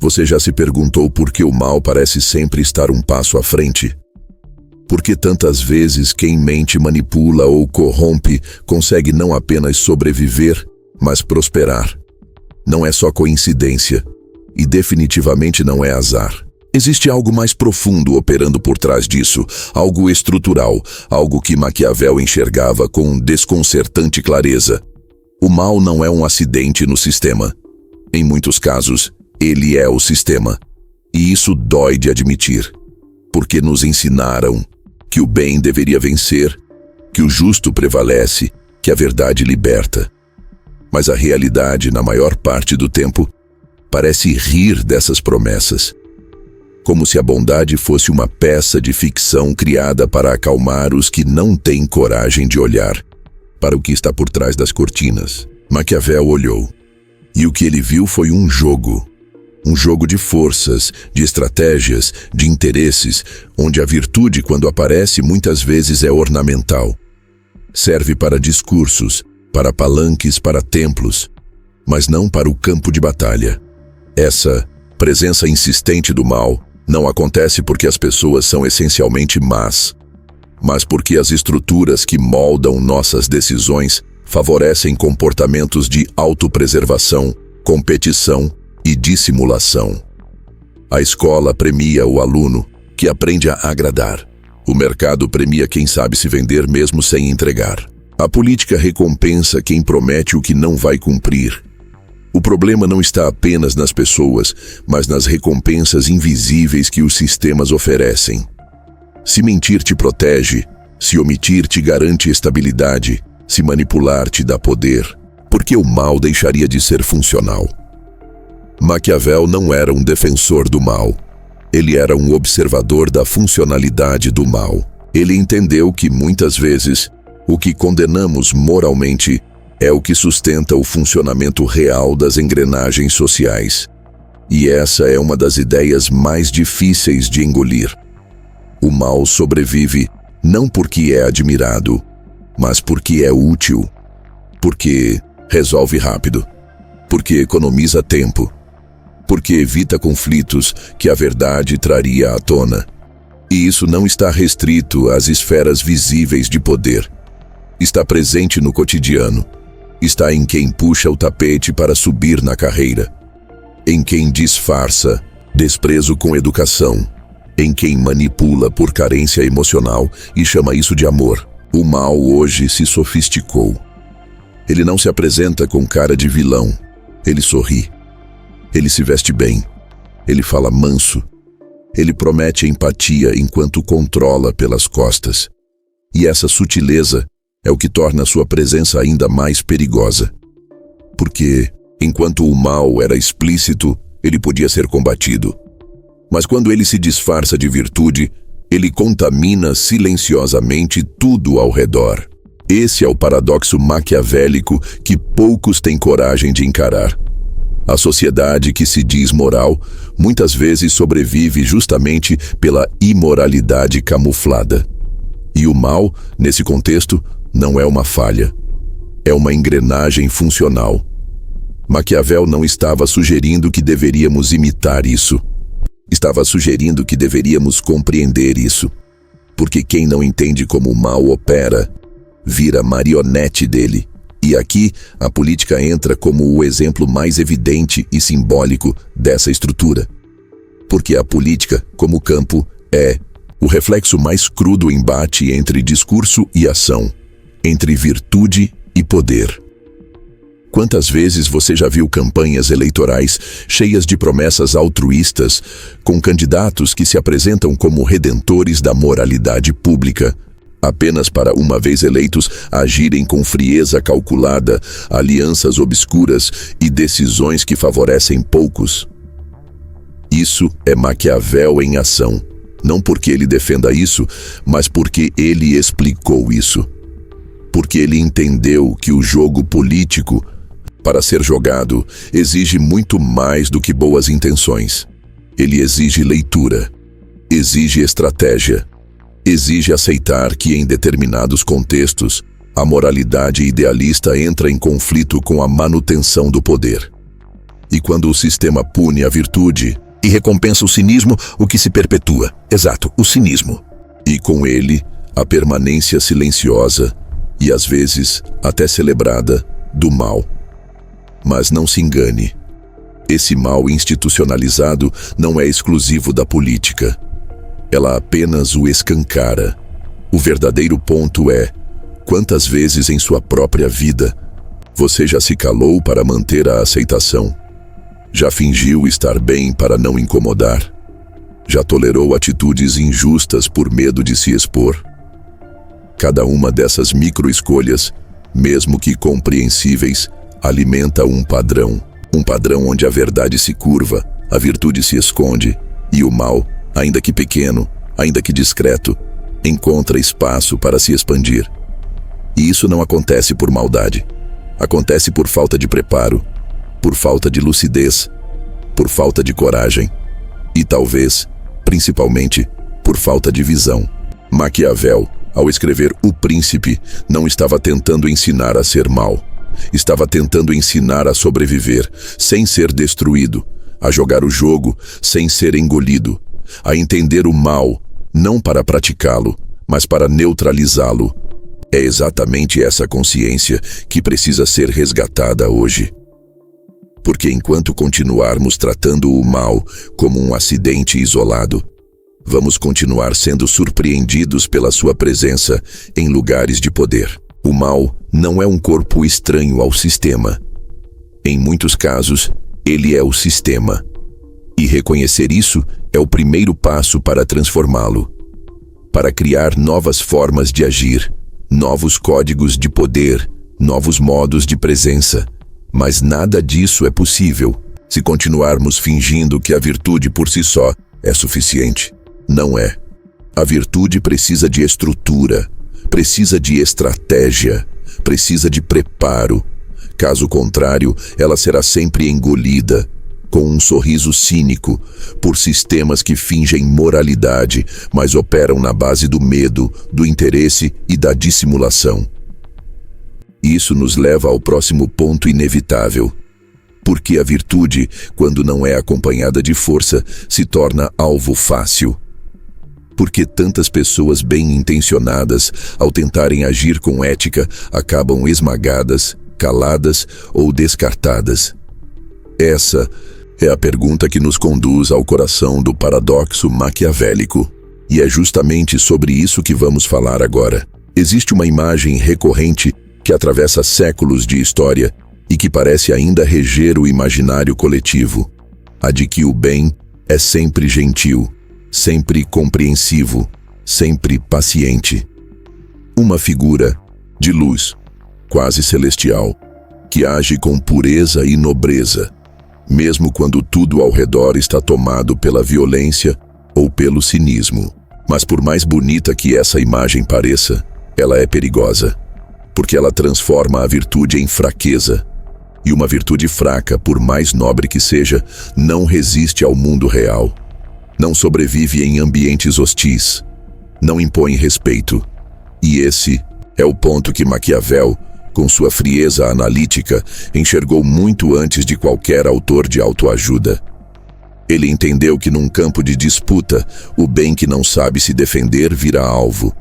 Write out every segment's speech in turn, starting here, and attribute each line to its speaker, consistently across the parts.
Speaker 1: Você já se perguntou por que o mal parece sempre estar um passo à frente? Por que tantas vezes quem mente, manipula ou corrompe consegue não apenas sobreviver, mas prosperar? Não é só coincidência, e definitivamente não é azar. Existe algo mais profundo operando por trás disso, algo estrutural, algo que Maquiavel enxergava com desconcertante clareza. O mal não é um acidente no sistema. Em muitos casos, ele é o sistema. E isso dói de admitir, porque nos ensinaram que o bem deveria vencer, que o justo prevalece, que a verdade liberta. Mas a realidade, na maior parte do tempo, parece rir dessas promessas. Como se a bondade fosse uma peça de ficção criada para acalmar os que não têm coragem de olhar para o que está por trás das cortinas. Maquiavel olhou, e o que ele viu foi um jogo de forças, de estratégias, de interesses, onde a virtude, quando aparece, muitas vezes é ornamental. Serve para discursos, para palanques, para templos, mas não para o campo de batalha. Essa presença insistente do mal não acontece porque as pessoas são essencialmente más, mas porque as estruturas que moldam nossas decisões favorecem comportamentos de autopreservação, competição e dissimulação. A escola premia o aluno que aprende a agradar. O mercado premia quem sabe se vender mesmo sem entregar. A política recompensa quem promete o que não vai cumprir. O problema não está apenas nas pessoas, mas nas recompensas invisíveis que os sistemas oferecem. Se mentir te protege, se omitir te garante estabilidade, se manipular te dá poder, porque o mal deixaria de ser funcional. Maquiavel não era um defensor do mal. Ele era um observador da funcionalidade do mal. Ele entendeu que, muitas vezes, o que condenamos moralmente é o que sustenta o funcionamento real das engrenagens sociais. E essa é uma das ideias mais difíceis de engolir. O mal sobrevive não porque é admirado, mas porque é útil, porque resolve rápido, porque economiza tempo, porque evita conflitos que a verdade traria à tona. E isso não está restrito às esferas visíveis de poder. Está presente no cotidiano. Está em quem puxa o tapete para subir na carreira. Em quem disfarça desprezo com educação. Em quem manipula por carência emocional e chama isso de amor. O mal hoje se sofisticou. Ele não se apresenta com cara de vilão. Ele sorri. Ele se veste bem. Ele fala manso. Ele promete empatia enquanto controla pelas costas. E essa sutileza é o que torna sua presença ainda mais perigosa. Porque, enquanto o mal era explícito, ele podia ser combatido. Mas quando ele se disfarça de virtude, ele contamina silenciosamente tudo ao redor. Esse é o paradoxo maquiavélico que poucos têm coragem de encarar. A sociedade que se diz moral, muitas vezes sobrevive justamente pela imoralidade camuflada. E o mal, nesse contexto, não é uma falha. É uma engrenagem funcional. Maquiavel não estava sugerindo que deveríamos imitar isso. Estava sugerindo que deveríamos compreender isso. Porque quem não entende como o mal opera, vira marionete dele. E aqui, a política entra como o exemplo mais evidente e simbólico dessa estrutura. Porque a política, como campo, é o reflexo mais cru do embate entre discurso e ação, entre virtude e poder. Quantas vezes você já viu campanhas eleitorais cheias de promessas altruístas, com candidatos que se apresentam como redentores da moralidade pública, apenas para, uma vez eleitos, agirem com frieza calculada, alianças obscuras e decisões que favorecem poucos? Isso é Maquiavel em ação. Não porque ele defenda isso, mas porque ele explicou isso. Porque ele entendeu que o jogo político, para ser jogado, exige muito mais do que boas intenções. Ele exige leitura, exige estratégia, exige aceitar que em determinados contextos, a moralidade idealista entra em conflito com a manutenção do poder. E quando o sistema pune a virtude e recompensa o cinismo, o que se perpetua? Exato, o cinismo. E com ele, a permanência silenciosa e às vezes até celebrada do mal. Mas não se engane. Esse mal institucionalizado não é exclusivo da política. Ela apenas o escancara. O verdadeiro ponto é: quantas vezes em sua própria vida você já se calou para manter a aceitação? Já fingiu estar bem para não incomodar? Já tolerou atitudes injustas por medo de se expor? Cada uma dessas micro-escolhas, mesmo que compreensíveis, alimenta um padrão onde a verdade se curva, a virtude se esconde, e o mal, ainda que pequeno, ainda que discreto, encontra espaço para se expandir. E isso não acontece por maldade. Acontece por falta de preparo, por falta de lucidez, por falta de coragem e talvez, principalmente, por falta de visão. Maquiavel, ao escrever O Príncipe, não estava tentando ensinar a ser mau. Estava tentando ensinar a sobreviver, sem ser destruído, a jogar o jogo, sem ser engolido, a entender o mal, não para praticá-lo, mas para neutralizá-lo. É exatamente essa consciência que precisa ser resgatada hoje. Porque enquanto continuarmos tratando o mal como um acidente isolado, vamos continuar sendo surpreendidos pela sua presença em lugares de poder. O mal não é um corpo estranho ao sistema. Em muitos casos, ele é o sistema. E reconhecer isso é o primeiro passo para transformá-lo, para criar novas formas de agir, novos códigos de poder, novos modos de presença. Mas nada disso é possível se continuarmos fingindo que a virtude por si só é suficiente. Não é. A virtude precisa de estrutura, precisa de estratégia, precisa de preparo. Caso contrário, ela será sempre engolida, com um sorriso cínico, por sistemas que fingem moralidade, mas operam na base do medo, do interesse e da dissimulação. Isso nos leva ao próximo ponto inevitável. Porque a virtude, quando não é acompanhada de força, se torna alvo fácil. Porque tantas pessoas bem-intencionadas, ao tentarem agir com ética, acabam esmagadas, caladas ou descartadas. Essa é a pergunta que nos conduz ao coração do paradoxo maquiavélico. E é justamente sobre isso que vamos falar agora. Existe uma imagem recorrente que atravessa séculos de história e que parece ainda reger o imaginário coletivo. A de que o bem é sempre gentil, sempre compreensivo, sempre paciente. Uma figura de luz, quase celestial, que age com pureza e nobreza, mesmo quando tudo ao redor está tomado pela violência ou pelo cinismo. Mas por mais bonita que essa imagem pareça, ela é perigosa, porque ela transforma a virtude em fraqueza. E uma virtude fraca, por mais nobre que seja, não resiste ao mundo real. Não sobrevive em ambientes hostis. Não impõe respeito. E esse é o ponto que Maquiavel, com sua frieza analítica, enxergou muito antes de qualquer autor de autoajuda. Ele entendeu que num campo de disputa, o bem que não sabe se defender vira alvo.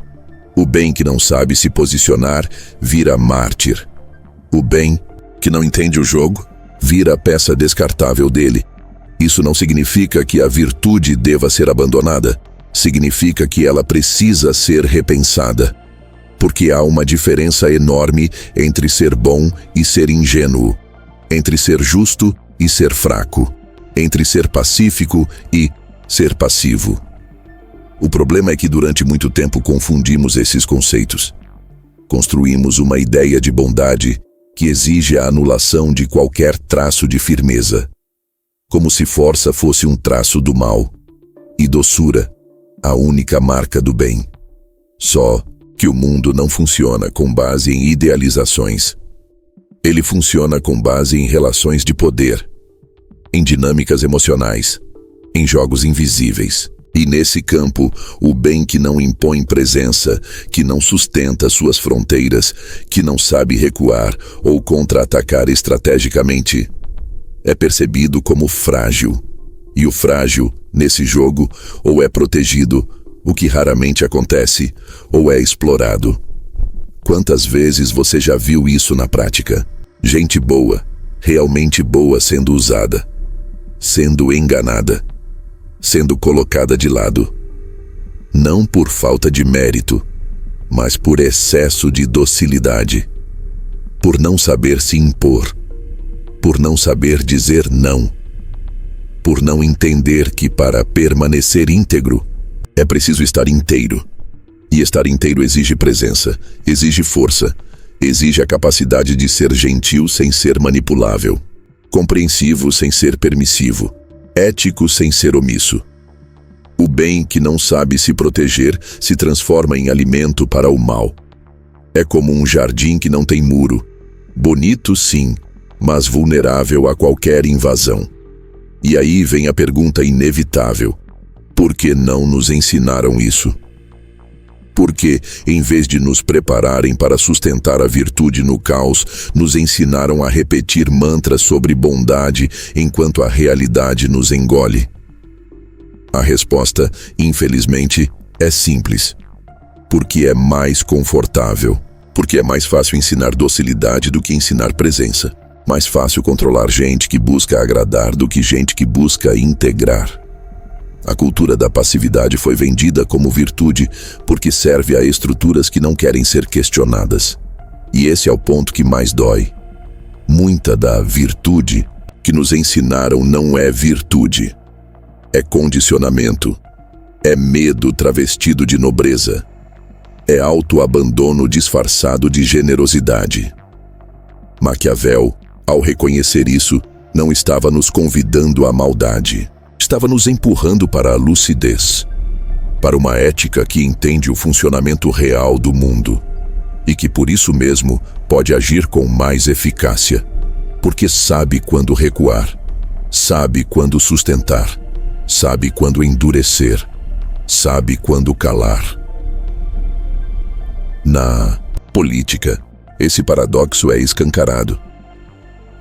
Speaker 1: O bem que não sabe se posicionar vira mártir. O bem que não entende o jogo vira a peça descartável dele. Isso não significa que a virtude deva ser abandonada. Significa que ela precisa ser repensada. Porque há uma diferença enorme entre ser bom e ser ingênuo, entre ser justo e ser fraco, entre ser pacífico e ser passivo. O problema é que durante muito tempo confundimos esses conceitos. Construímos uma ideia de bondade que exige a anulação de qualquer traço de firmeza, como se força fosse um traço do mal, e doçura, a única marca do bem. Só que o mundo não funciona com base em idealizações. Ele funciona com base em relações de poder, em dinâmicas emocionais, em jogos invisíveis. E nesse campo, o bem que não impõe presença, que não sustenta suas fronteiras, que não sabe recuar ou contra-atacar estrategicamente, é percebido como frágil. E o frágil, nesse jogo, ou é protegido, o que raramente acontece, ou é explorado. Quantas vezes você já viu isso na prática? Gente boa, realmente boa sendo usada, sendo enganada, sendo colocada de lado. Não por falta de mérito, mas por excesso de docilidade. Por não saber se impor. Por não saber dizer não. Por não entender que para permanecer íntegro, é preciso estar inteiro. E estar inteiro exige presença, exige força, exige a capacidade de ser gentil sem ser manipulável, compreensivo sem ser permissivo, ético sem ser omisso. O bem que não sabe se proteger se transforma em alimento para o mal. É como um jardim que não tem muro, bonito sim, mas vulnerável a qualquer invasão. E aí vem a pergunta inevitável: por que não nos ensinaram isso? Porque, em vez de nos prepararem para sustentar a virtude no caos, nos ensinaram a repetir mantras sobre bondade enquanto a realidade nos engole? A resposta, infelizmente, é simples. Porque é mais confortável. Porque é mais fácil ensinar docilidade do que ensinar presença. Mais fácil controlar gente que busca agradar do que gente que busca integrar. A cultura da passividade foi vendida como virtude porque serve a estruturas que não querem ser questionadas. E esse é o ponto que mais dói. Muita da virtude que nos ensinaram não é virtude. É condicionamento. É medo travestido de nobreza. É autoabandono disfarçado de generosidade. Maquiavel, ao reconhecer isso, não estava nos convidando à maldade. Estava nos empurrando para a lucidez, para uma ética que entende o funcionamento real do mundo e que por isso mesmo pode agir com mais eficácia, porque sabe quando recuar, sabe quando sustentar, sabe quando endurecer, sabe quando calar. Na política, esse paradoxo é escancarado.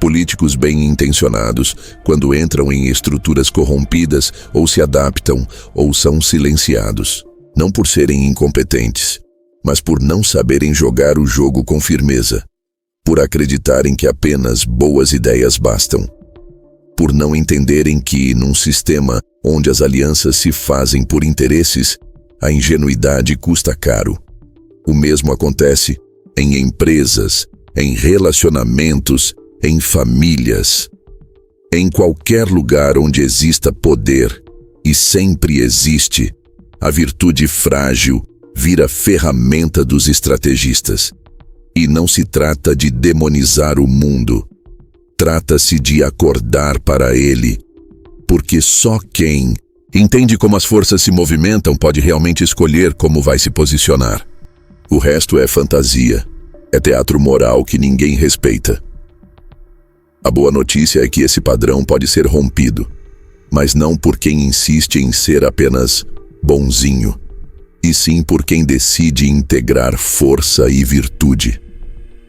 Speaker 1: Políticos bem-intencionados, quando entram em estruturas corrompidas, ou se adaptam, ou são silenciados, não por serem incompetentes, mas por não saberem jogar o jogo com firmeza, por acreditarem que apenas boas ideias bastam, por não entenderem que, num sistema onde as alianças se fazem por interesses, a ingenuidade custa caro. O mesmo acontece em empresas, em relacionamentos, em famílias, em qualquer lugar onde exista poder, e sempre existe, a virtude frágil vira ferramenta dos estrategistas. E não se trata de demonizar o mundo, trata-se de acordar para ele, porque só quem entende como as forças se movimentam pode realmente escolher como vai se posicionar. O resto é fantasia, é teatro moral que ninguém respeita. A boa notícia é que esse padrão pode ser rompido, mas não por quem insiste em ser apenas bonzinho, e sim por quem decide integrar força e virtude,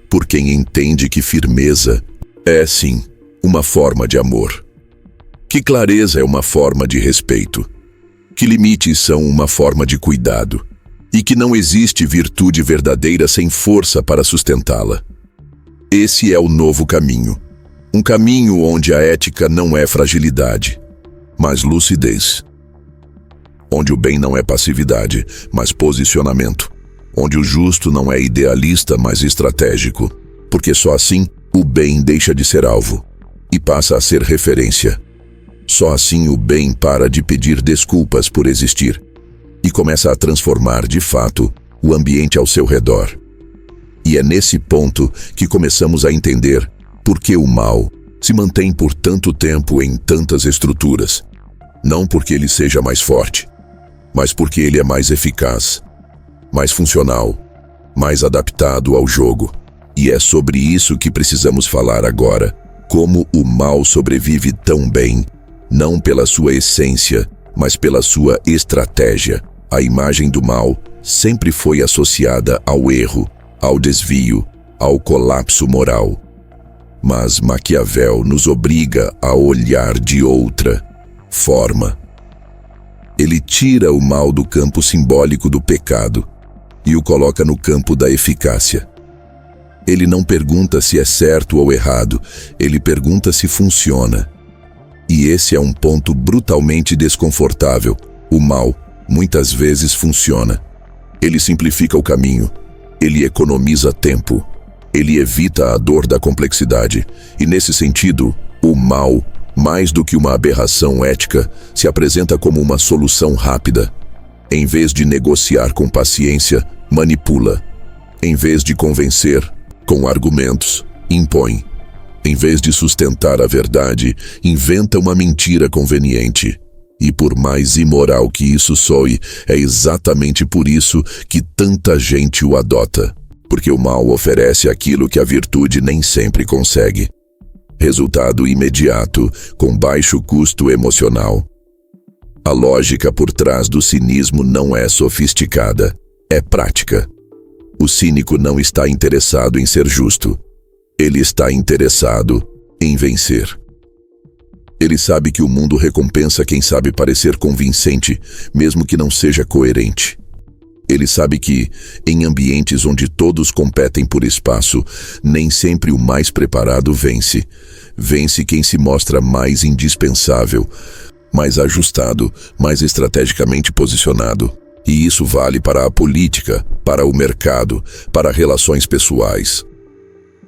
Speaker 1: por quem entende que firmeza é, sim, uma forma de amor, que clareza é uma forma de respeito, que limites são uma forma de cuidado, e que não existe virtude verdadeira sem força para sustentá-la. Esse é o novo caminho. Um caminho onde a ética não é fragilidade, mas lucidez. Onde o bem não é passividade, mas posicionamento. Onde o justo não é idealista, mas estratégico. Porque só assim o bem deixa de ser alvo e passa a ser referência. Só assim o bem para de pedir desculpas por existir e começa a transformar, de fato, o ambiente ao seu redor. E é nesse ponto que começamos a entender por que o mal se mantém por tanto tempo em tantas estruturas. Não porque ele seja mais forte, mas porque ele é mais eficaz, mais funcional, mais adaptado ao jogo. E é sobre isso que precisamos falar agora. Como o mal sobrevive tão bem, não pela sua essência, mas pela sua estratégia. A imagem do mal sempre foi associada ao erro, ao desvio, ao colapso moral. Mas Maquiavel nos obriga a olhar de outra forma. Ele tira o mal do campo simbólico do pecado e o coloca no campo da eficácia. Ele não pergunta se é certo ou errado, ele pergunta se funciona. E esse é um ponto brutalmente desconfortável. O mal, muitas vezes, funciona. Ele simplifica o caminho, ele economiza tempo, ele evita a dor da complexidade. E nesse sentido, o mal, mais do que uma aberração ética, se apresenta como uma solução rápida. Em vez de negociar com paciência, manipula. Em vez de convencer, com argumentos, impõe. Em vez de sustentar a verdade, inventa uma mentira conveniente. E por mais imoral que isso soe, é exatamente por isso que tanta gente o adota. Porque o mal oferece aquilo que a virtude nem sempre consegue. Resultado imediato, com baixo custo emocional. A lógica por trás do cinismo não é sofisticada, é prática. O cínico não está interessado em ser justo. Ele está interessado em vencer. Ele sabe que o mundo recompensa quem sabe parecer convincente, mesmo que não seja coerente. Ele sabe que, em ambientes onde todos competem por espaço, nem sempre o mais preparado vence. Vence quem se mostra mais indispensável, mais ajustado, mais estrategicamente posicionado. E isso vale para a política, para o mercado, para relações pessoais.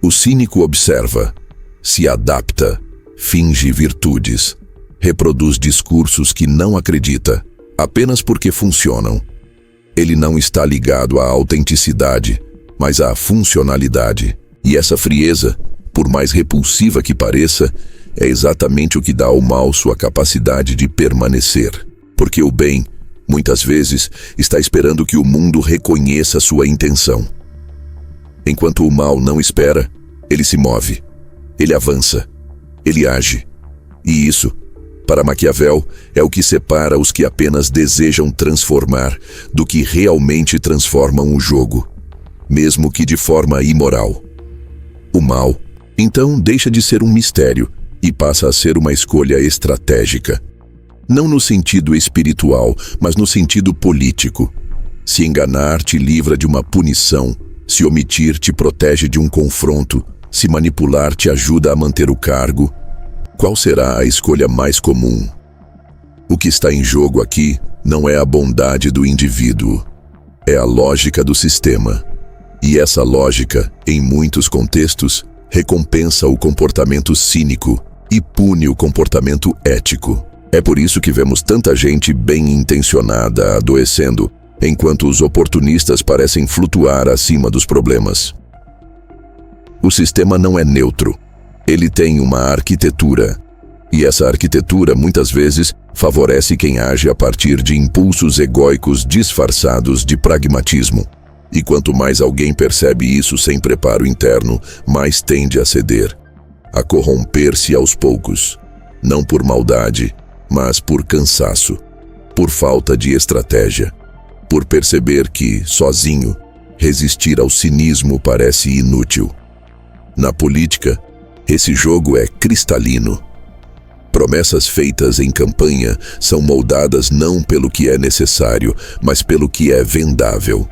Speaker 1: O cínico observa, se adapta, finge virtudes, reproduz discursos que não acredita, apenas porque funcionam. Ele não está ligado à autenticidade, mas à funcionalidade. E essa frieza, por mais repulsiva que pareça, é exatamente o que dá ao mal sua capacidade de permanecer. Porque o bem, muitas vezes, está esperando que o mundo reconheça sua intenção. Enquanto o mal não espera, ele se move, ele avança, ele age. E isso, para Maquiavel, é o que separa os que apenas desejam transformar do que realmente transformam o jogo, mesmo que de forma imoral. O mal, então, deixa de ser um mistério e passa a ser uma escolha estratégica. Não no sentido espiritual, mas no sentido político. Se enganar te livra de uma punição, se omitir te protege de um confronto, se manipular te ajuda a manter o cargo. Qual será a escolha mais comum? O que está em jogo aqui não é a bondade do indivíduo, é a lógica do sistema. E essa lógica, em muitos contextos, recompensa o comportamento cínico e pune o comportamento ético. É por isso que vemos tanta gente bem-intencionada adoecendo, enquanto os oportunistas parecem flutuar acima dos problemas. O sistema não é neutro. Ele tem uma arquitetura. E essa arquitetura, muitas vezes, favorece quem age a partir de impulsos egóicos disfarçados de pragmatismo. E quanto mais alguém percebe isso sem preparo interno, mais tende a ceder, a corromper-se aos poucos. Não por maldade, mas por cansaço, por falta de estratégia, por perceber que, sozinho, resistir ao cinismo parece inútil. Na política, esse jogo é cristalino. Promessas feitas em campanha são moldadas não pelo que é necessário, mas pelo que é vendável.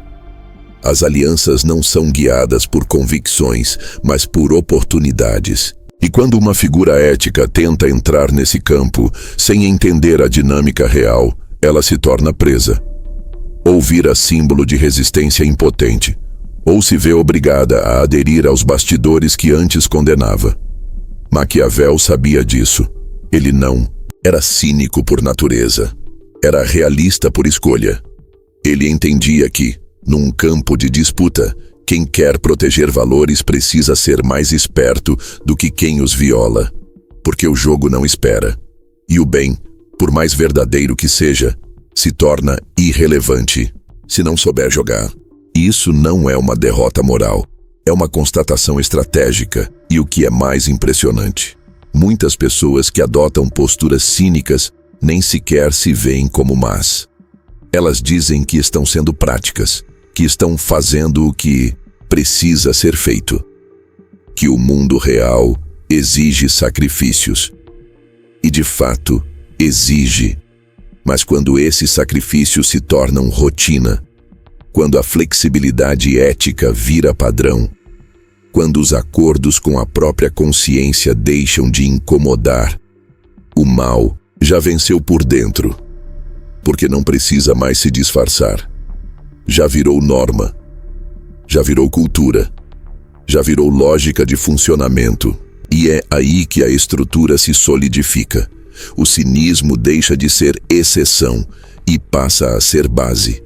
Speaker 1: As alianças não são guiadas por convicções, mas por oportunidades. E quando uma figura ética tenta entrar nesse campo, sem entender a dinâmica real, ela se torna presa. Ou vira símbolo de resistência impotente, ou se vê obrigada a aderir aos bastidores que antes condenava. Maquiavel sabia disso. Ele não era cínico por natureza. Era realista por escolha. Ele entendia que, num campo de disputa, quem quer proteger valores precisa ser mais esperto do que quem os viola. Porque o jogo não espera. E o bem, por mais verdadeiro que seja, se torna irrelevante se não souber jogar. Isso não é uma derrota moral. É uma constatação estratégica. E o que é mais impressionante, muitas pessoas que adotam posturas cínicas nem sequer se veem como más. Elas dizem que estão sendo práticas, que estão fazendo o que precisa ser feito. Que o mundo real exige sacrifícios. E de fato, exige. Mas quando esses sacrifícios se tornam rotina, quando a flexibilidade ética vira padrão, quando os acordos com a própria consciência deixam de incomodar, o mal já venceu por dentro, porque não precisa mais se disfarçar. Já virou norma, já virou cultura, já virou lógica de funcionamento, e é aí que a estrutura se solidifica. O cinismo deixa de ser exceção e passa a ser base.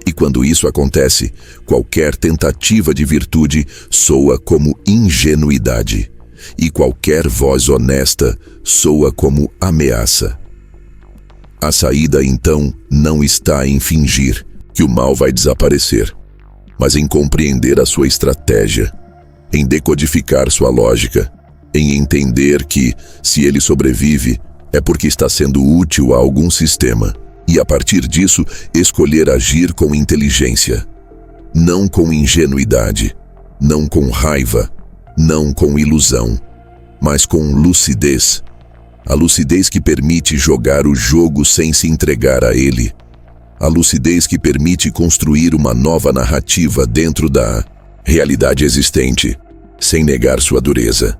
Speaker 1: E quando isso acontece, qualquer tentativa de virtude soa como ingenuidade, e qualquer voz honesta soa como ameaça. A saída, então, não está em fingir que o mal vai desaparecer, mas em compreender a sua estratégia, em decodificar sua lógica, em entender que, se ele sobrevive, é porque está sendo útil a algum sistema, e a partir disso, escolher agir com inteligência. Não com ingenuidade, não com raiva, não com ilusão, mas com lucidez. A lucidez que permite jogar o jogo sem se entregar a ele. A lucidez que permite construir uma nova narrativa dentro da realidade existente, sem negar sua dureza.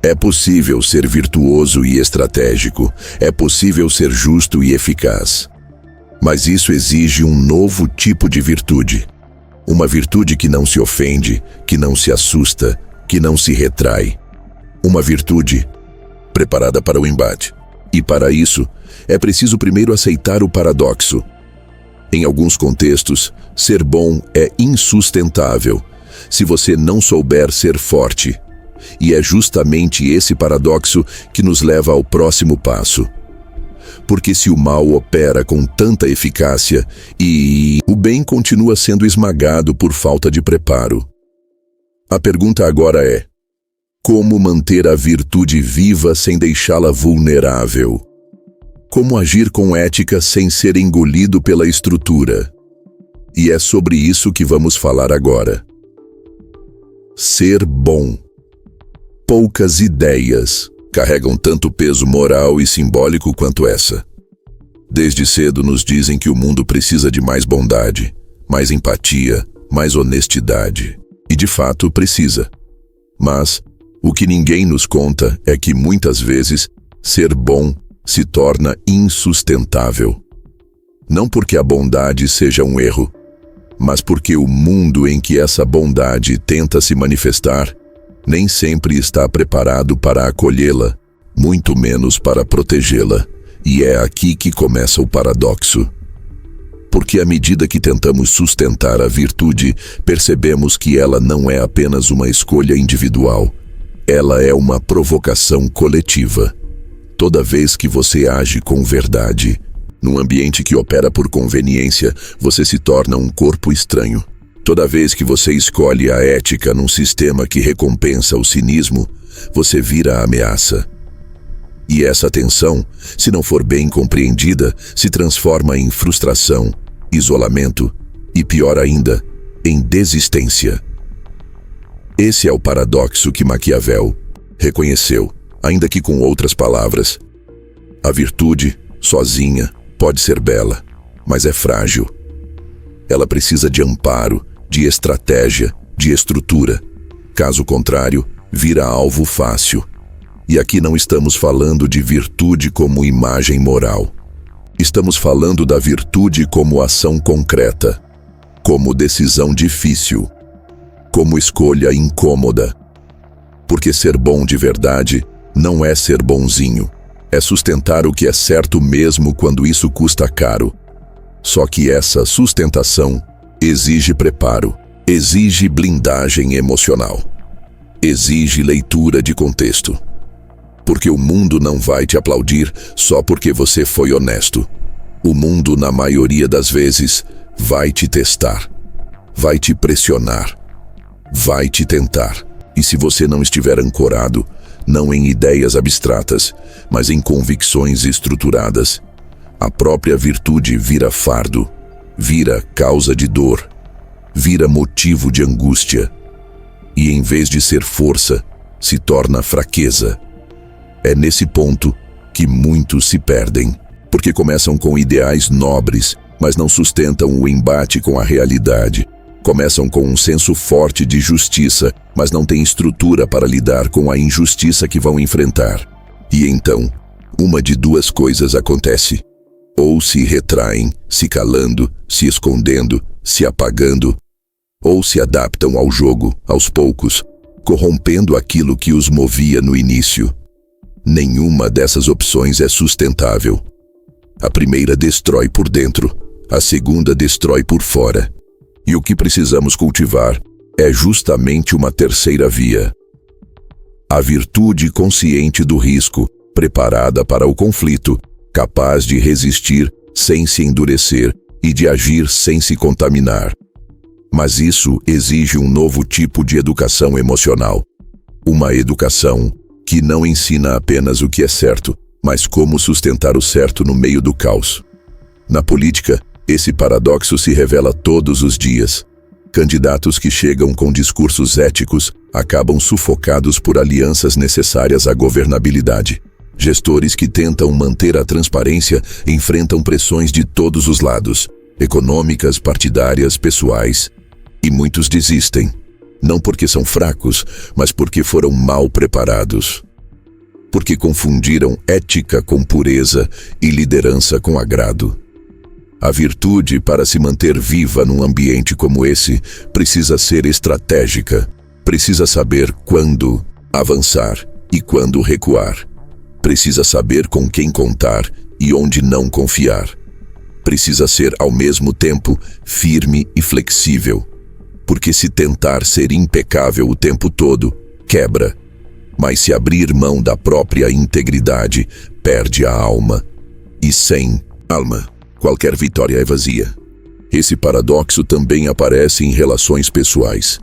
Speaker 1: É possível ser virtuoso e estratégico, é possível ser justo e eficaz. Mas isso exige um novo tipo de virtude. Uma virtude que não se ofende, que não se assusta, que não se retrai. Uma virtude preparada para o embate. E para isso, é preciso primeiro aceitar o paradoxo. Em alguns contextos, ser bom é insustentável se você não souber ser forte. E é justamente esse paradoxo que nos leva ao próximo passo. Porque se o mal opera com tanta eficácia e o bem continua sendo esmagado por falta de preparo, a pergunta agora é: como manter a virtude viva sem deixá-la vulnerável? Como agir com ética sem ser engolido pela estrutura? E é sobre isso que vamos falar agora. Ser bom. Poucas ideias carregam tanto peso moral e simbólico quanto essa. Desde cedo nos dizem que o mundo precisa de mais bondade, mais empatia, mais honestidade. E de fato precisa. Mas o que ninguém nos conta é que muitas vezes ser bom se torna insustentável. Não porque a bondade seja um erro, mas porque o mundo em que essa bondade tenta se manifestar nem sempre está preparado para acolhê-la, muito menos para protegê-la. E é aqui que começa o paradoxo. Porque à medida que tentamos sustentar a virtude, percebemos que ela não é apenas uma escolha individual. Ela é uma provocação coletiva. Toda vez que você age com verdade, num ambiente que opera por conveniência, você se torna um corpo estranho. Toda vez que você escolhe a ética num sistema que recompensa o cinismo, você vira a ameaça. E essa tensão, se não for bem compreendida, se transforma em frustração, isolamento e, pior ainda, em desistência. Esse é o paradoxo que Maquiavel reconheceu, ainda que com outras palavras. A virtude, sozinha, pode ser bela, mas é frágil. Ela precisa de amparo, de estratégia, de estrutura. Caso contrário, vira alvo fácil. E aqui não estamos falando de virtude como imagem moral. Estamos falando da virtude como ação concreta, como decisão difícil, como escolha incômoda. Porque ser bom de verdade não é ser bonzinho, é sustentar o que é certo mesmo quando isso custa caro. Só que essa sustentação exige preparo, exige blindagem emocional, exige leitura de contexto. Porque o mundo não vai te aplaudir só porque você foi honesto. O mundo, na maioria das vezes, vai te testar, vai te pressionar, vai te tentar. E se você não estiver ancorado, não em ideias abstratas, mas em convicções estruturadas, a própria virtude vira fardo, vira causa de dor, vira motivo de angústia. E em vez de ser força, se torna fraqueza. É nesse ponto que muitos se perdem, porque começam com ideais nobres, mas não sustentam o embate com a realidade. Começam com um senso forte de justiça, mas não têm estrutura para lidar com a injustiça que vão enfrentar. E então, uma de duas coisas acontece. Ou se retraem, se calando, se escondendo, se apagando, ou se adaptam ao jogo, aos poucos, corrompendo aquilo que os movia no início. Nenhuma dessas opções é sustentável. A primeira destrói por dentro, a segunda destrói por fora. E o que precisamos cultivar é justamente uma terceira via. A virtude consciente do risco, preparada para o conflito, capaz de resistir sem se endurecer e de agir sem se contaminar. Mas isso exige um novo tipo de educação emocional. Uma educação que não ensina apenas o que é certo, mas como sustentar o certo no meio do caos. Na política, esse paradoxo se revela todos os dias. Candidatos que chegam com discursos éticos acabam sufocados por alianças necessárias à governabilidade. Gestores que tentam manter a transparência enfrentam pressões de todos os lados, econômicas, partidárias, pessoais. E muitos desistem, não porque são fracos, mas porque foram mal preparados. Porque confundiram ética com pureza e liderança com agrado. A virtude, para se manter viva num ambiente como esse, precisa ser estratégica. Precisa saber quando avançar e quando recuar. Precisa saber com quem contar e onde não confiar. Precisa ser, ao mesmo tempo, firme e flexível. Porque se tentar ser impecável o tempo todo, quebra. Mas se abrir mão da própria integridade, perde a alma. E sem alma, qualquer vitória é vazia. Esse paradoxo também aparece em relações pessoais.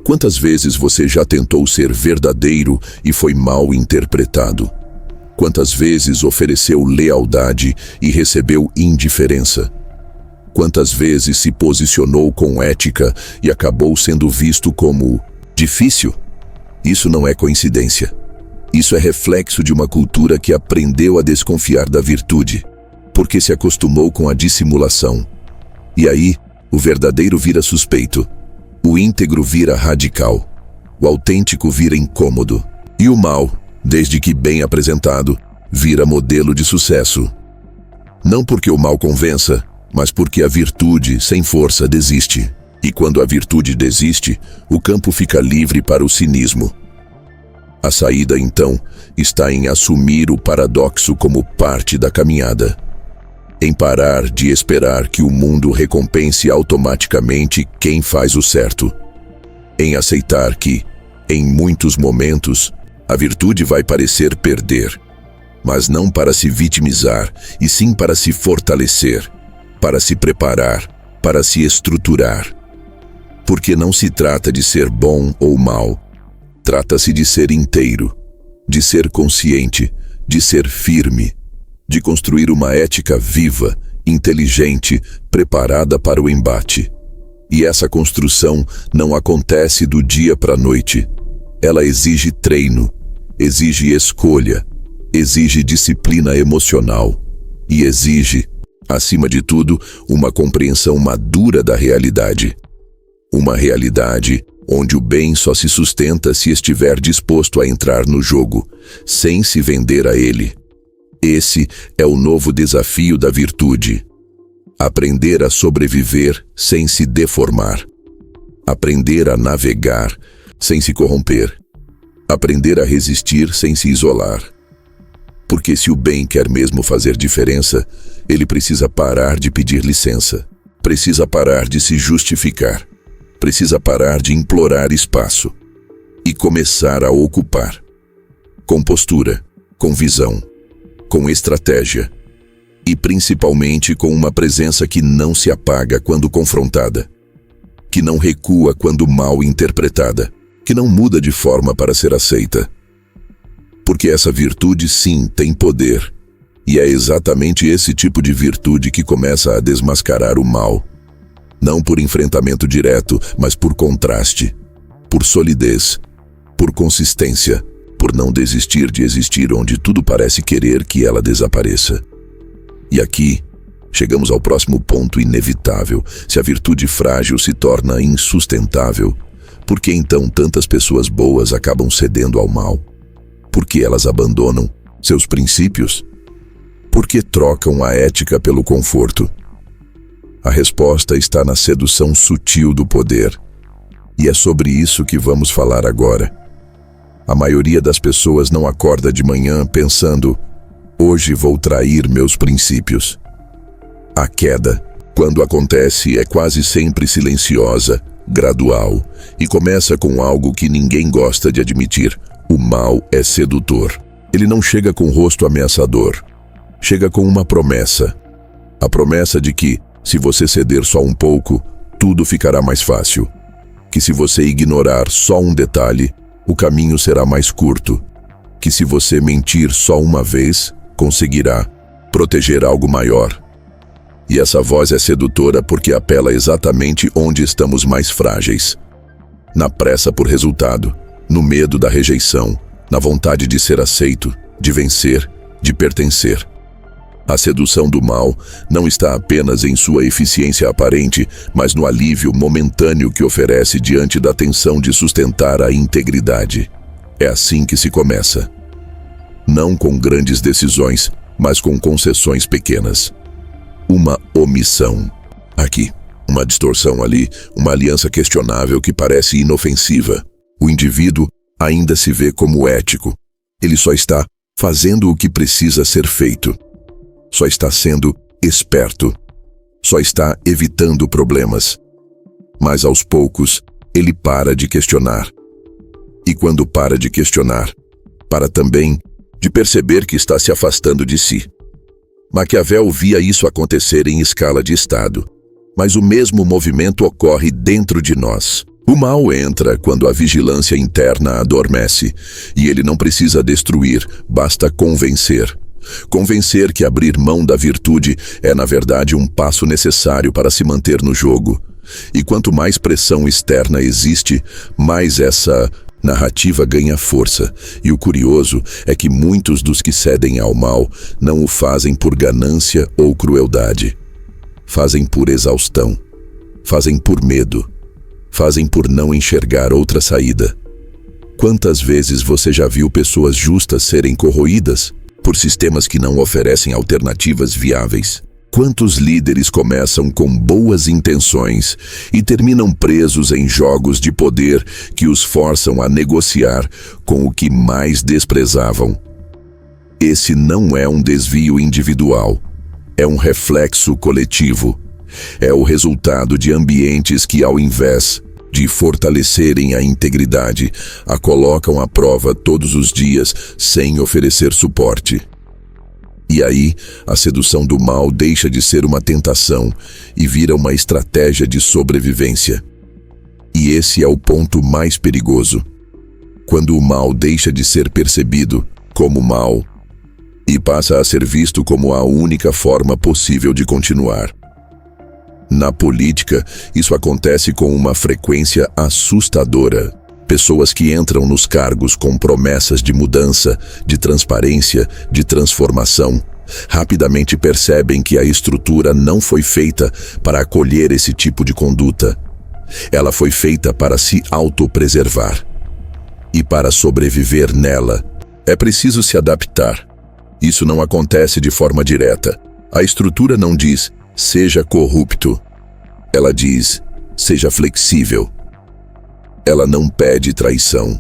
Speaker 1: Quantas vezes você já tentou ser verdadeiro e foi mal interpretado? Quantas vezes ofereceu lealdade e recebeu indiferença? Quantas vezes se posicionou com ética e acabou sendo visto como difícil? Isso não é coincidência. Isso é reflexo de uma cultura que aprendeu a desconfiar da virtude, porque se acostumou com a dissimulação. E aí, o verdadeiro vira suspeito, o íntegro vira radical, o autêntico vira incômodo, e o mal, desde que bem apresentado, vira modelo de sucesso. Não porque o mal convença, mas porque a virtude, sem força, desiste. E quando a virtude desiste, o campo fica livre para o cinismo. A saída, então, está em assumir o paradoxo como parte da caminhada. Em parar de esperar que o mundo recompense automaticamente quem faz o certo. Em aceitar que, em muitos momentos, a virtude vai parecer perder, mas não para se vitimizar, e sim para se fortalecer, para se preparar, para se estruturar. Porque não se trata de ser bom ou mal, trata-se de ser inteiro, de ser consciente, de ser firme, de construir uma ética viva, inteligente, preparada para o embate. E essa construção não acontece do dia para a noite. Ela exige treino, exige escolha, exige disciplina emocional e exige, acima de tudo, uma compreensão madura da realidade. Uma realidade onde o bem só se sustenta se estiver disposto a entrar no jogo, sem se vender a ele. Esse é o novo desafio da virtude. Aprender a sobreviver sem se deformar. Aprender a navegar sem se corromper. Aprender a resistir sem se isolar. Porque se o bem quer mesmo fazer diferença, ele precisa parar de pedir licença. Precisa parar de se justificar. Precisa parar de implorar espaço. E começar a ocupar. Com postura, com visão, com estratégia. E principalmente com uma presença que não se apaga quando confrontada. Que não recua quando mal interpretada. Que não muda de forma para ser aceita. Porque essa virtude, sim, tem poder. E é exatamente esse tipo de virtude que começa a desmascarar o mal. Não por enfrentamento direto, mas por contraste, por solidez, por consistência, por não desistir de existir onde tudo parece querer que ela desapareça. E aqui, chegamos ao próximo ponto inevitável. Se a virtude frágil se torna insustentável, por que então tantas pessoas boas acabam cedendo ao mal? Por que elas abandonam seus princípios? Por que trocam a ética pelo conforto? A resposta está na sedução sutil do poder. E é sobre isso que vamos falar agora. A maioria das pessoas não acorda de manhã pensando: hoje vou trair meus princípios. A queda, quando acontece, é quase sempre silenciosa, gradual, e começa com algo que ninguém gosta de admitir: o mal é sedutor. Ele não chega com rosto ameaçador, chega com uma promessa. A promessa de que, se você ceder só um pouco, tudo ficará mais fácil. Que se você ignorar só um detalhe, o caminho será mais curto. Que se você mentir só uma vez, conseguirá proteger algo maior. E essa voz é sedutora porque apela exatamente onde estamos mais frágeis. Na pressa por resultado, no medo da rejeição, na vontade de ser aceito, de vencer, de pertencer. A sedução do mal não está apenas em sua eficiência aparente, mas no alívio momentâneo que oferece diante da tensão de sustentar a integridade. É assim que se começa. Não com grandes decisões, mas com concessões pequenas. Uma omissão aqui, uma distorção ali, uma aliança questionável que parece inofensiva. O indivíduo ainda se vê como ético. Ele só está fazendo o que precisa ser feito. Só está sendo esperto. Só está evitando problemas. Mas aos poucos, ele para de questionar. E quando para de questionar, para também de perceber que está se afastando de si. Maquiavel via isso acontecer em escala de Estado. Mas o mesmo movimento ocorre dentro de nós. O mal entra quando a vigilância interna adormece, e ele não precisa destruir, basta convencer. Convencer que abrir mão da virtude é, na verdade, um passo necessário para se manter no jogo. E quanto mais pressão externa existe, mais essa narrativa ganha força. E o curioso é que muitos dos que cedem ao mal não o fazem por ganância ou crueldade. Fazem por exaustão. Fazem por medo. Fazem por não enxergar outra saída. Quantas vezes você já viu pessoas justas serem corroídas por sistemas que não oferecem alternativas viáveis? Quantos líderes começam com boas intenções e terminam presos em jogos de poder que os forçam a negociar com o que mais desprezavam? Esse não é um desvio individual, é um reflexo coletivo. É o resultado de ambientes que, ao invés de fortalecerem a integridade, a colocam à prova todos os dias sem oferecer suporte. E aí, a sedução do mal deixa de ser uma tentação e vira uma estratégia de sobrevivência. E esse é o ponto mais perigoso. Quando o mal deixa de ser percebido como mal e passa a ser visto como a única forma possível de continuar. Na política, isso acontece com uma frequência assustadora. Pessoas que entram nos cargos com promessas de mudança, de transparência, de transformação, rapidamente percebem que a estrutura não foi feita para acolher esse tipo de conduta. Ela foi feita para se autopreservar. E para sobreviver nela, é preciso se adaptar. Isso não acontece de forma direta. A estrutura não diz: seja corrupto. Ela diz: seja flexível. Ela não pede traição.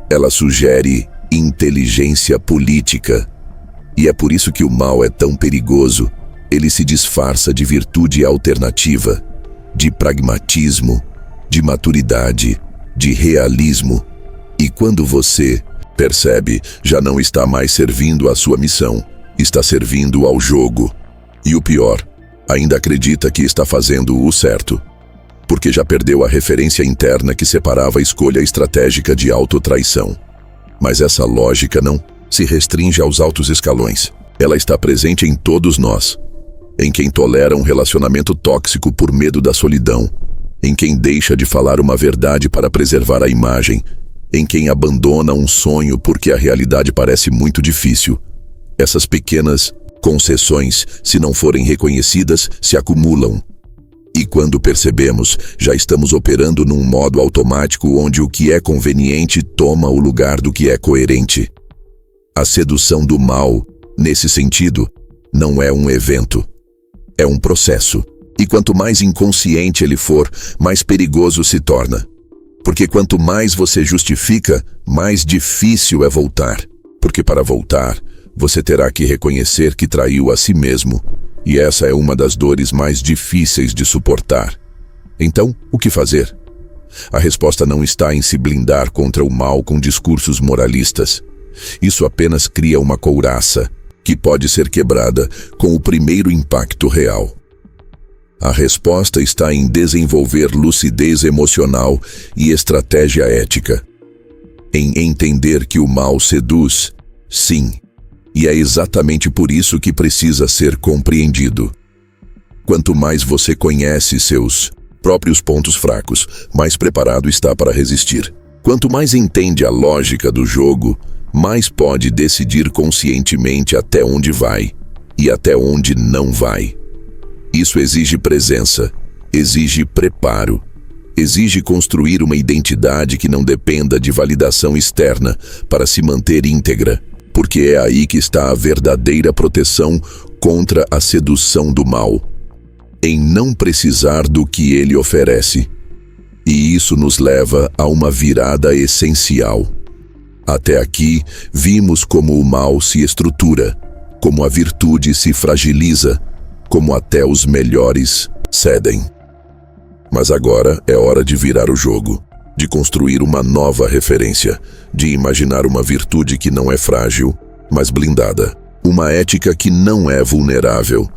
Speaker 1: Ela sugere inteligência política. E é por isso que o mal é tão perigoso. Ele se disfarça de virtude alternativa, de pragmatismo, de maturidade, de realismo. E quando você percebe, já não está mais servindo à sua missão, está servindo ao jogo. E o pior, ainda acredita que está fazendo o certo, porque já perdeu a referência interna que separava a escolha estratégica de autotraição. Mas essa lógica não se restringe aos altos escalões. Ela está presente em todos nós. Em quem tolera um relacionamento tóxico por medo da solidão. Em quem deixa de falar uma verdade para preservar a imagem. em quem abandona um sonho porque a realidade parece muito difícil. Essas pequenas concessões, se não forem reconhecidas, se acumulam. E quando percebemos, já estamos operando num modo automático onde o que é conveniente toma o lugar do que é coerente. A sedução do mal, nesse sentido, não é um evento. É um processo. E quanto mais inconsciente ele for, mais perigoso se torna. Porque quanto mais você justifica, mais difícil é voltar. Porque para voltar, você terá que reconhecer que traiu a si mesmo. E essa é uma das dores mais difíceis de suportar. Então, o que fazer? A resposta não está em se blindar contra o mal com discursos moralistas. Isso apenas cria uma couraça, que pode ser quebrada com o primeiro impacto real. A resposta está em desenvolver lucidez emocional e estratégia ética. Em entender que o mal seduz, sim. E é exatamente por isso que precisa ser compreendido. Quanto mais você conhece seus próprios pontos fracos, mais preparado está para resistir. Quanto mais entende a lógica do jogo, mais pode decidir conscientemente até onde vai e até onde não vai. Isso exige presença, exige preparo, exige construir uma identidade que não dependa de validação externa para se manter íntegra. Porque é aí que está a verdadeira proteção contra a sedução do mal, em não precisar do que ele oferece. E isso nos leva a uma virada essencial. Até aqui, vimos como o mal se estrutura, como a virtude se fragiliza, como até os melhores cedem. Mas agora é hora de virar o jogo. De construir uma nova referência, de imaginar uma virtude que não é frágil, mas blindada, uma ética que não é vulnerável,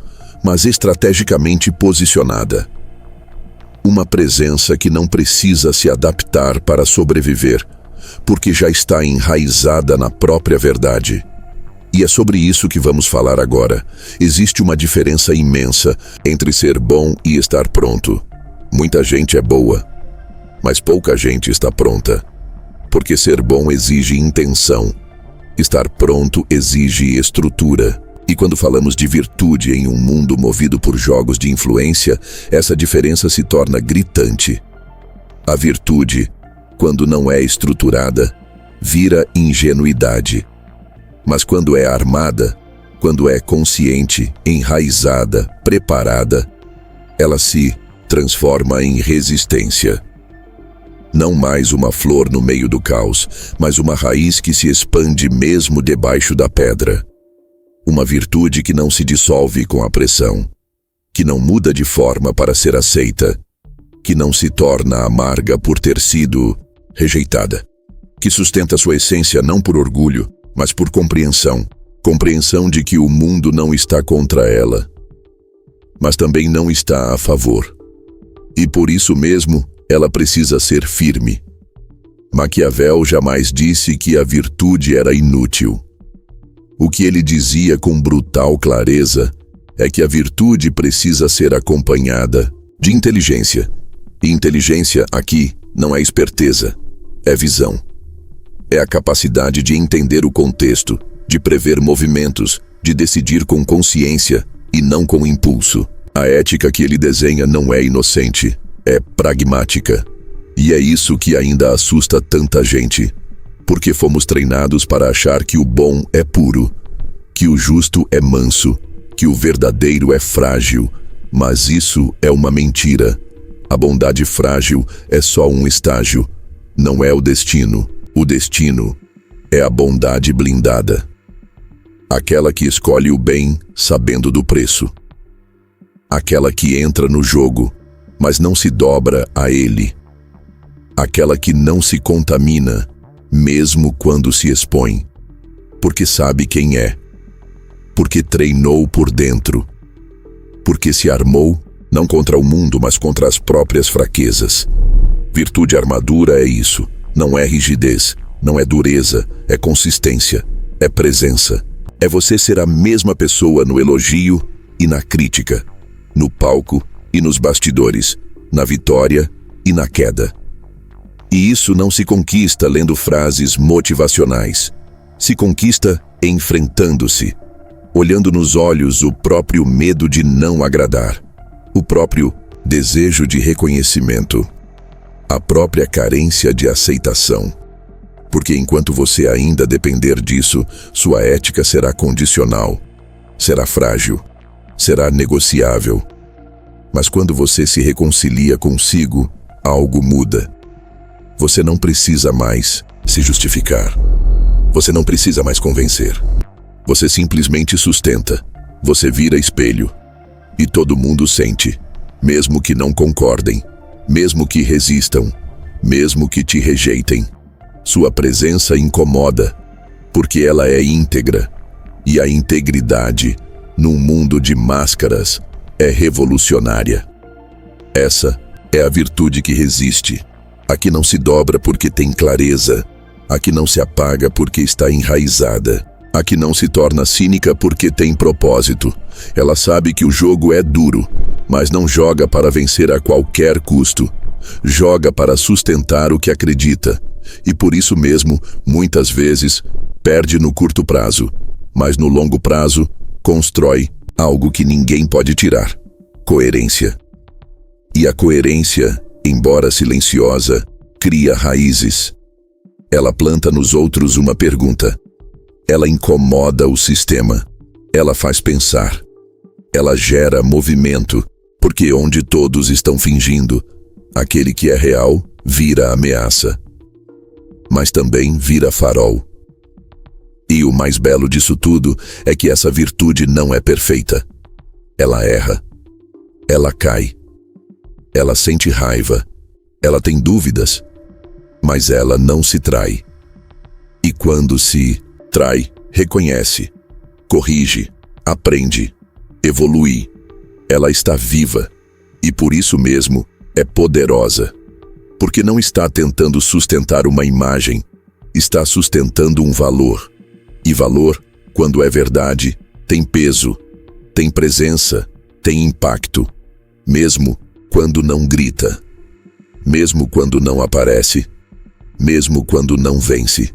Speaker 1: mas estrategicamente posicionada, uma presença que não precisa se adaptar para sobreviver, porque já está enraizada na própria verdade. E é sobre isso que vamos falar agora. Existe uma diferença imensa entre ser bom e estar pronto. Muita gente é boa, mas pouca gente está pronta, porque ser bom exige intenção, estar pronto exige estrutura. E quando falamos de virtude em um mundo movido por jogos de influência, essa diferença se torna gritante. A virtude, quando não é estruturada, vira ingenuidade. Mas quando é armada, quando é consciente, enraizada, preparada, ela se transforma em resistência. Não mais uma flor no meio do caos, mas uma raiz que se expande mesmo debaixo da pedra. Uma virtude que não se dissolve com a pressão, que não muda de forma para ser aceita, que não se torna amarga por ter sido rejeitada, que sustenta sua essência não por orgulho, mas por compreensão. Compreensão de que o mundo não está contra ela, mas também não está a favor. E por isso mesmo, ela precisa ser firme. Maquiavel jamais disse que a virtude era inútil. O que ele dizia com brutal clareza é que a virtude precisa ser acompanhada de inteligência. E inteligência aqui não é esperteza, é visão. É a capacidade de entender o contexto, de prever movimentos, de decidir com consciência e não com impulso. A ética que ele desenha não é inocente, é pragmática. E é isso que ainda assusta tanta gente, porque fomos treinados para achar que o bom é puro, que o justo é manso, que o verdadeiro é frágil, mas isso é uma mentira. A bondade frágil é só um estágio, não é o destino. O destino é a bondade blindada, aquela que escolhe o bem sabendo do preço, aquela que entra no jogo, mas não se dobra a ele, aquela que não se contamina, mesmo quando se expõe, porque sabe quem é, porque treinou por dentro, porque se armou não contra o mundo, mas contra as próprias fraquezas. Virtude armadura é isso, não é rigidez, não é dureza, é consistência, é presença. É você ser a mesma pessoa no elogio e na crítica, no palco e nos bastidores, na vitória e na queda. E isso não se conquista lendo frases motivacionais. Se conquista enfrentando-se, olhando nos olhos o próprio medo de não agradar, o próprio desejo de reconhecimento, a própria carência de aceitação. Porque enquanto você ainda depender disso, sua ética será condicional, será frágil, será negociável. Mas quando você se reconcilia consigo, algo muda. Você não precisa mais se justificar. Você não precisa mais convencer. Você simplesmente sustenta. Você vira espelho. E todo mundo sente, mesmo que não concordem, mesmo que resistam, mesmo que te rejeitem. Sua presença incomoda, porque ela é íntegra. E a integridade, num mundo de máscaras, é revolucionária. Essa é a virtude que resiste. A que não se dobra porque tem clareza. A que não se apaga porque está enraizada. A que não se torna cínica porque tem propósito. Ela sabe que o jogo é duro, mas não joga para vencer a qualquer custo. Joga para sustentar o que acredita. E por isso mesmo, muitas vezes, perde no curto prazo, mas no longo prazo, constrói algo que ninguém pode tirar: coerência. E a coerência, embora silenciosa, cria raízes. Ela planta nos outros uma pergunta. Ela incomoda o sistema. Ela faz pensar. Ela gera movimento, porque onde todos estão fingindo, aquele que é real vira ameaça. Mas também vira farol. E o mais belo disso tudo é que essa virtude não é perfeita. Ela erra. Ela cai. Ela sente raiva. Ela tem dúvidas. Mas ela não se trai. E quando se trai, reconhece, corrige, aprende, evolui. Ela está viva. E por isso mesmo é poderosa. Porque não está tentando sustentar uma imagem, está sustentando um valor. E valor, quando é verdade, tem peso, tem presença, tem impacto. Mesmo quando não grita, mesmo quando não aparece, mesmo quando não vence.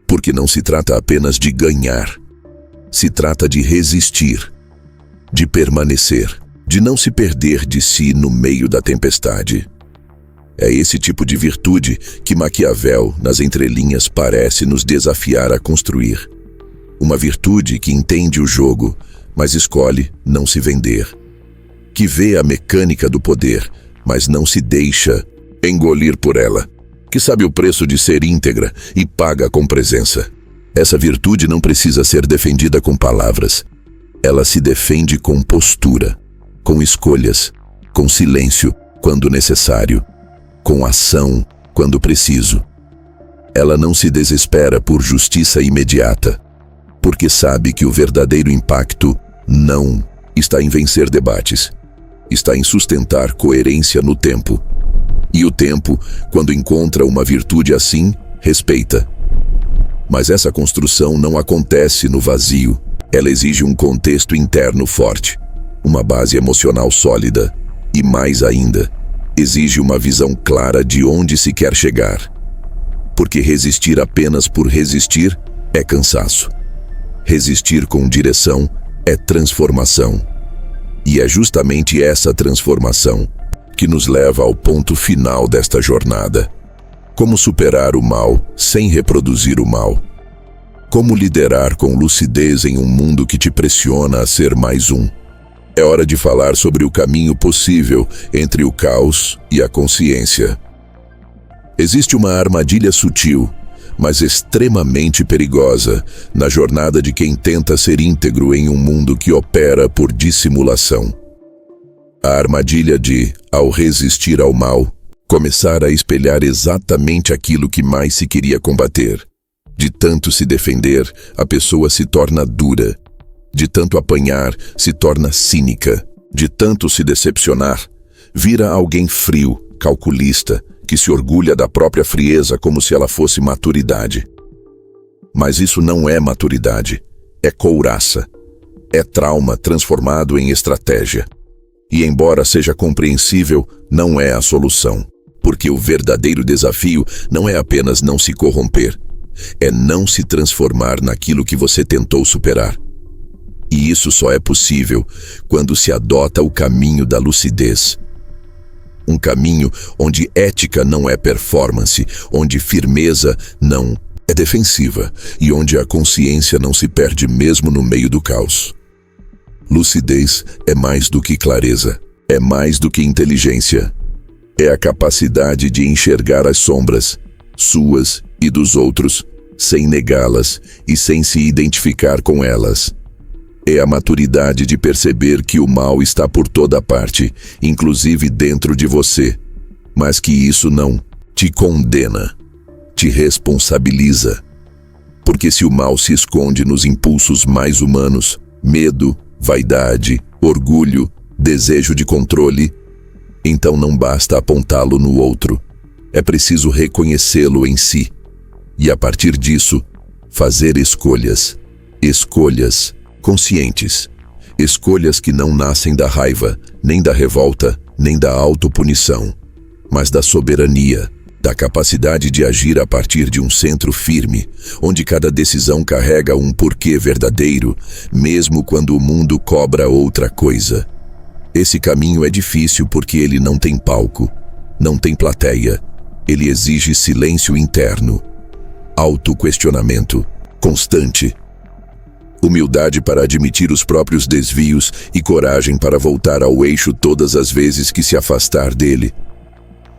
Speaker 1: Porque não se trata apenas de ganhar, se trata de resistir, de permanecer, de não se perder de si no meio da tempestade. É esse tipo de virtude que Maquiavel, nas entrelinhas, parece nos desafiar a construir. Uma virtude que entende o jogo, mas escolhe não se vender. Que vê a mecânica do poder, mas não se deixa engolir por ela. Que sabe o preço de ser íntegra e paga com presença. Essa virtude não precisa ser defendida com palavras. Ela se defende com postura, com escolhas, com silêncio quando necessário, com ação quando preciso. Ela não se desespera por justiça imediata, porque sabe que o verdadeiro impacto não está em vencer debates, está em sustentar coerência no tempo. E o tempo, quando encontra uma virtude assim, respeita. Mas essa construção não acontece no vazio. Ela exige um contexto interno forte, uma base emocional sólida e, mais ainda, exige uma visão clara de onde se quer chegar. Porque resistir apenas por resistir é cansaço. Resistir com direção é transformação. E é justamente essa transformação que nos leva ao ponto final desta jornada. Como superar o mal sem reproduzir o mal? Como liderar com lucidez em um mundo que te pressiona a ser mais um? É hora de falar sobre o caminho possível entre o caos e a consciência. Existe uma armadilha sutil, mas extremamente perigosa, na jornada de quem tenta ser íntegro em um mundo que opera por dissimulação. A armadilha de, ao resistir ao mal, começar a espelhar exatamente aquilo que mais se queria combater. De tanto se defender, a pessoa se torna dura. De tanto apanhar, se torna cínica. De tanto se decepcionar, vira alguém frio, calculista, que se orgulha da própria frieza como se ela fosse maturidade. Mas isso não é maturidade, é couraça. É trauma transformado em estratégia. E embora seja compreensível, não é a solução. Porque o verdadeiro desafio não é apenas não se corromper, é não se transformar naquilo que você tentou superar. E isso só é possível quando se adota o caminho da lucidez. Um caminho onde ética não é performance, onde firmeza não é defensiva e onde a consciência não se perde mesmo no meio do caos. Lucidez é mais do que clareza, é mais do que inteligência. É a capacidade de enxergar as sombras, suas e dos outros, sem negá-las e sem se identificar com elas. É a maturidade de perceber que o mal está por toda parte, inclusive dentro de você, mas que isso não te condena, te responsabiliza. Porque se o mal se esconde nos impulsos mais humanos, medo, vaidade, orgulho, desejo de controle, então não basta apontá-lo no outro. É preciso reconhecê-lo em si. E a partir disso, fazer escolhas. Escolhas conscientes. Escolhas que não nascem da raiva, nem da revolta, nem da autopunição, mas da soberania, da capacidade de agir a partir de um centro firme, onde cada decisão carrega um porquê verdadeiro, mesmo quando o mundo cobra outra coisa. Esse caminho é difícil porque ele não tem palco, não tem plateia. Ele exige silêncio interno, autoquestionamento constante, humildade para admitir os próprios desvios e coragem para voltar ao eixo todas as vezes que se afastar dele.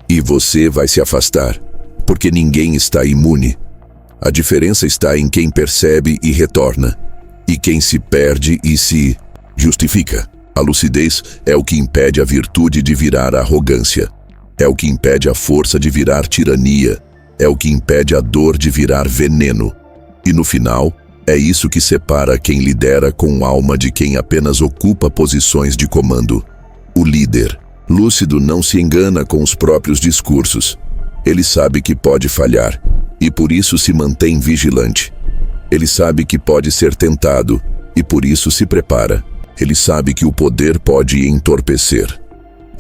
Speaker 1: E você vai se afastar, porque ninguém está imune. A diferença está em quem percebe e retorna, e quem se perde e se justifica. A lucidez é o que impede a virtude de virar arrogância. É o que impede a força de virar tirania. É o que impede a dor de virar veneno. E no final, é isso que separa quem lidera com alma de quem apenas ocupa posições de comando. O líder lúcido não se engana com os próprios discursos. Ele sabe que pode falhar, e por isso se mantém vigilante. Ele sabe que pode ser tentado, e por isso se prepara. Ele sabe que o poder pode entorpecer,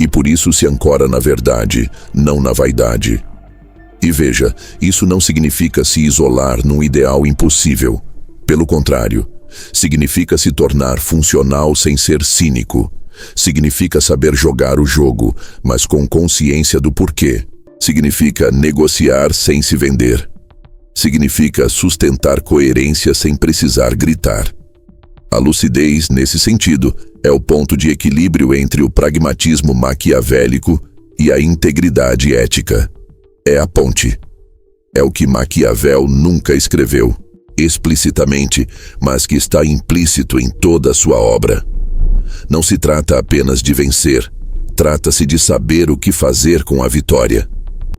Speaker 1: e por isso se ancora na verdade, não na vaidade. E veja, isso não significa se isolar num ideal impossível. Pelo contrário, significa se tornar funcional sem ser cínico. Significa saber jogar o jogo, mas com consciência do porquê. Significa negociar sem se vender. Significa sustentar coerência sem precisar gritar. A lucidez, nesse sentido, é o ponto de equilíbrio entre o pragmatismo maquiavélico e a integridade ética. É a ponte. É o que Maquiavel nunca escreveu explicitamente, mas que está implícito em toda a sua obra. Não se trata apenas de vencer, trata-se de saber o que fazer com a vitória.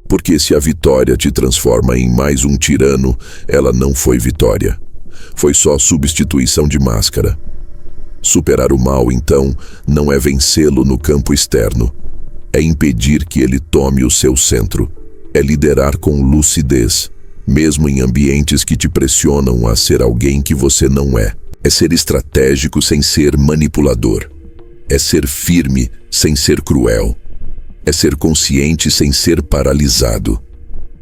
Speaker 1: Porque se a vitória te transforma em mais um tirano, ela não foi vitória. Foi só substituição de máscara. Superar o mal, então, não é vencê-lo no campo externo. É impedir que ele tome o seu centro. É liderar com lucidez, mesmo em ambientes que te pressionam a ser alguém que você não é. É ser estratégico sem ser manipulador. É ser firme sem ser cruel. É ser consciente sem ser paralisado.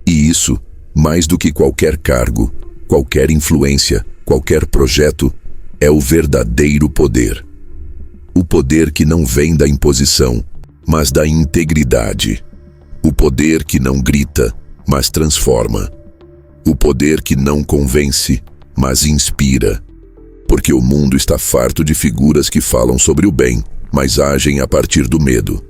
Speaker 1: E isso, mais do que qualquer cargo, qualquer influência, qualquer projeto, é o verdadeiro poder. O poder que não vem da imposição, mas da integridade. O poder que não grita, mas transforma. O poder que não convence, mas inspira. Porque o mundo está farto de figuras que falam sobre o bem, mas agem a partir do medo.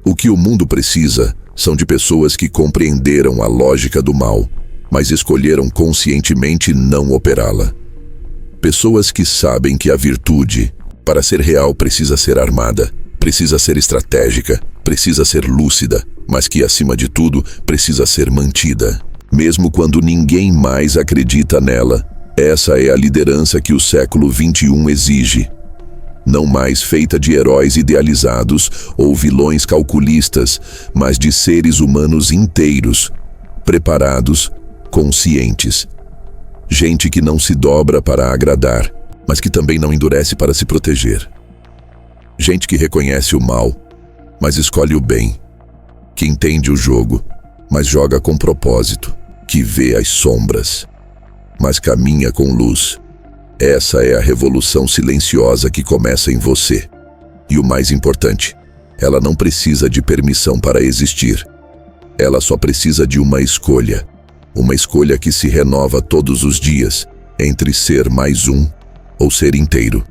Speaker 1: O que o mundo precisa são de pessoas que compreenderam a lógica do mal, mas escolheram conscientemente não operá-la. Pessoas que sabem que a virtude, para ser real, precisa ser armada, precisa ser estratégica, precisa ser lúcida, mas que, acima de tudo, precisa ser mantida. Mesmo quando ninguém mais acredita nela, essa é a liderança que o século XXI exige. Não mais feita de heróis idealizados ou vilões calculistas, mas de seres humanos inteiros, preparados, conscientes. Gente que não se dobra para agradar, mas que também não endurece para se proteger. Gente que reconhece o mal, mas escolhe o bem. que entende o jogo, mas joga com propósito, que vê as sombras, mas caminha com luz. Essa é a revolução silenciosa que começa em você. E o mais importante, ela não precisa de permissão para existir. Ela só precisa de uma escolha que se renova todos os dias, entre ser mais um ou ser inteiro.